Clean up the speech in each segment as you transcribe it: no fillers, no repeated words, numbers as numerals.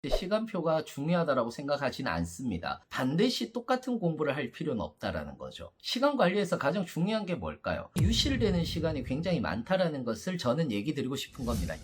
시간표가 중요하다고 생각하지는 않습니다. 반드시 똑같은 공부를 할 필요는 없다라는 거죠. 시간 관리에서 가장 중요한 게 뭘까요? 유실되는 시간이 굉장히 많다라는 것을 저는 얘기 드리고 싶은 겁니다.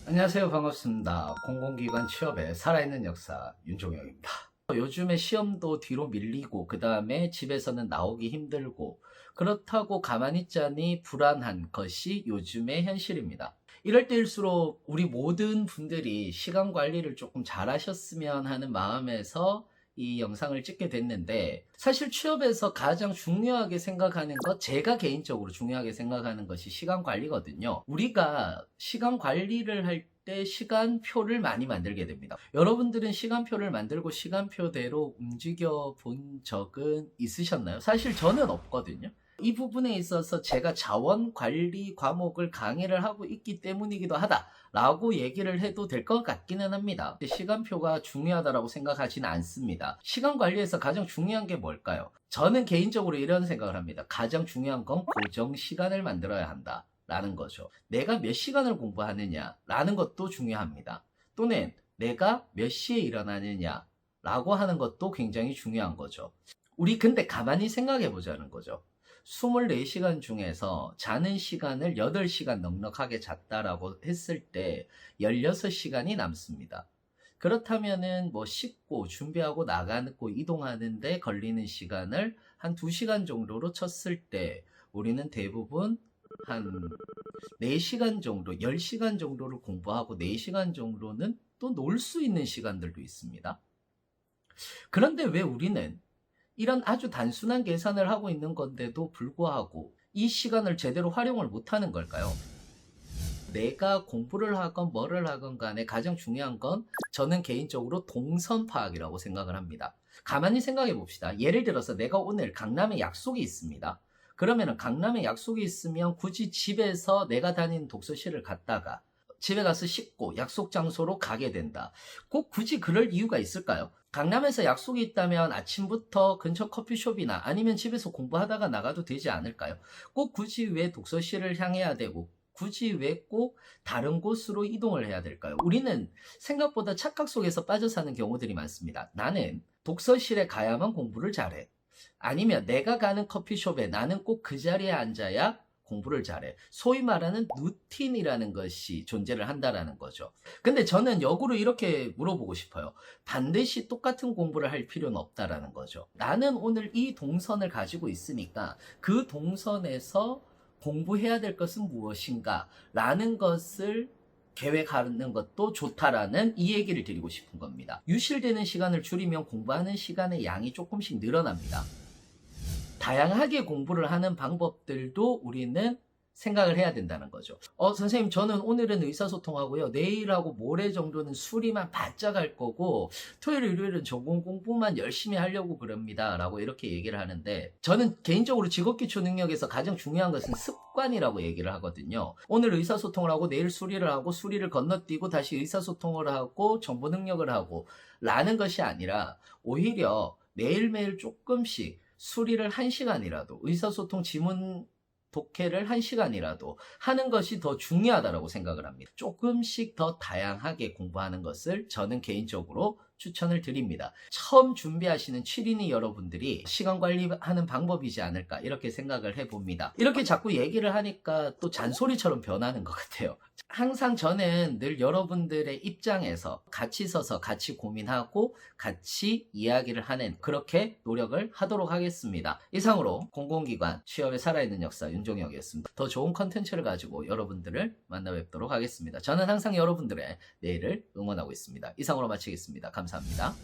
안녕하세요. 반갑습니다. 공공기관 취업의 살아있는 역사 윤종혁입니다. 요즘에 시험도 뒤로 밀리고 그 다음에 집에서는 나오기 힘들고 그렇다고 가만히 있자니 불안한 것이 요즘의 현실입니다. 이럴 때일수록 우리 모든 분들이 시간 관리를 조금 잘 하셨으면 하는 마음에서 이 영상을 찍게 됐는데, 사실 취업에서 가장 중요하게 생각하는 것, 제가 개인적으로 중요하게 생각하는 것이 시간 관리거든요. 우리가 시간 관리를 할 때 시간표를 많이 만들게 됩니다. 여러분들은 시간표를 만들고 시간표대로 움직여 본 적은 있으셨나요? 사실 저는 없거든요. 이 부분에 있어서 제가 자원관리 과목을 강의를 하고 있기 때문이기도 하다라고 얘기를 해도 될 것 같기는 합니다. 시간표가 중요하다고 생각하지는 않습니다. 시간 관리에서 가장 중요한 게 뭘까요? 저는 개인적으로 이런 생각을 합니다. 가장 중요한 건 고정 시간을 만들어야 한다 라는 거죠. 내가 몇 시간을 공부하느냐 라는 것도 중요합니다. 또는 내가 몇 시에 일어나느냐 라고 하는 것도 굉장히 중요한 거죠. 우리 근데 가만히 생각해 보자는 거죠. 24시간 중에서 자는 시간을 8시간 넉넉하게 잤다라고 했을 때 16시간이 남습니다. 그렇다면은 뭐 씻고 준비하고 나가고 이동하는데 걸리는 시간을 한 2시간 정도로 쳤을 때 우리는 대부분 한 4시간 정도, 10시간 정도를 공부하고 4시간 정도는 또 놀 수 있는 시간들도 있습니다. 그런데 왜 우리는 이런 아주 단순한 계산을 하고 있는 건데도 불구하고 이 시간을 제대로 활용을 못하는 걸까요? 내가 공부를 하건 뭐를 하건 간에 가장 중요한 건 저는 개인적으로 동선 파악이라고 생각을 합니다. 가만히 생각해 봅시다. 예를 들어서 내가 오늘 강남에 약속이 있습니다. 그러면 강남에 약속이 있으면 굳이 집에서 내가 다니는 독서실을 갔다가 집에 가서 씻고 약속 장소로 가게 된다. 꼭 굳이 그럴 이유가 있을까요? 강남에서 약속이 있다면 아침부터 근처 커피숍이나 아니면 집에서 공부하다가 나가도 되지 않을까요? 꼭 굳이 왜 독서실을 향해야 되고 굳이 왜 꼭 다른 곳으로 이동을 해야 될까요? 우리는 생각보다 착각 속에서 빠져 사는 경우들이 많습니다. 나는 독서실에 가야만 공부를 잘해. 아니면 내가 가는 커피숍에 나는 꼭 그 자리에 앉아야 공부를 잘해. 소위 말하는 루틴이라는 것이 존재를 한다라는 거죠. 근데 저는 역으로 이렇게 물어보고 싶어요. 반드시 똑같은 공부를 할 필요는 없다라는 거죠. 나는 오늘 이 동선을 가지고 있으니까 그 동선에서 공부해야 될 것은 무엇인가 라는 것을 계획하는 것도 좋다라는 이 얘기를 드리고 싶은 겁니다. 유실되는 시간을 줄이면 공부하는 시간의 양이 조금씩 늘어납니다. 다양하게 공부를 하는 방법들도 우리는 생각을 해야 된다는 거죠. 선생님, 저는 오늘은 의사소통하고요. 내일하고 모레 정도는 수리만 바짝 할 거고, 토요일, 일요일은 전공 공부만 열심히 하려고 그럽니다. 라고 이렇게 얘기를 하는데, 저는 개인적으로 직업기초 능력에서 가장 중요한 것은 습관이라고 얘기를 하거든요. 오늘 의사소통을 하고, 내일 수리를 하고, 수리를 건너뛰고, 다시 의사소통을 하고, 정보 능력을 하고, 라는 것이 아니라, 오히려 매일매일 조금씩 수리를 1시간이라도, 의사소통 지문 독해를 1시간이라도 하는 것이 더 중요하다고 생각을 합니다. 조금씩 더 다양하게 공부하는 것을 저는 개인적으로 추천을 드립니다. 처음 준비하시는 7인이 여러분들이 시간 관리하는 방법이지 않을까 이렇게 생각을 해봅니다. 이렇게 자꾸 얘기를 하니까 또 잔소리처럼 변하는 것 같아요. 항상 저는 늘 여러분들의 입장에서 같이 서서 같이 고민하고 같이 이야기를 하는 그렇게 노력을 하도록 하겠습니다. 이상으로 공공기관 취업에 살아있는 역사 윤종혁이었습니다. 더 좋은 컨텐츠를 가지고 여러분들을 만나 뵙도록 하겠습니다. 저는 항상 여러분들의 내일을 응원하고 있습니다. 이상으로 마치겠습니다. 감사합니다.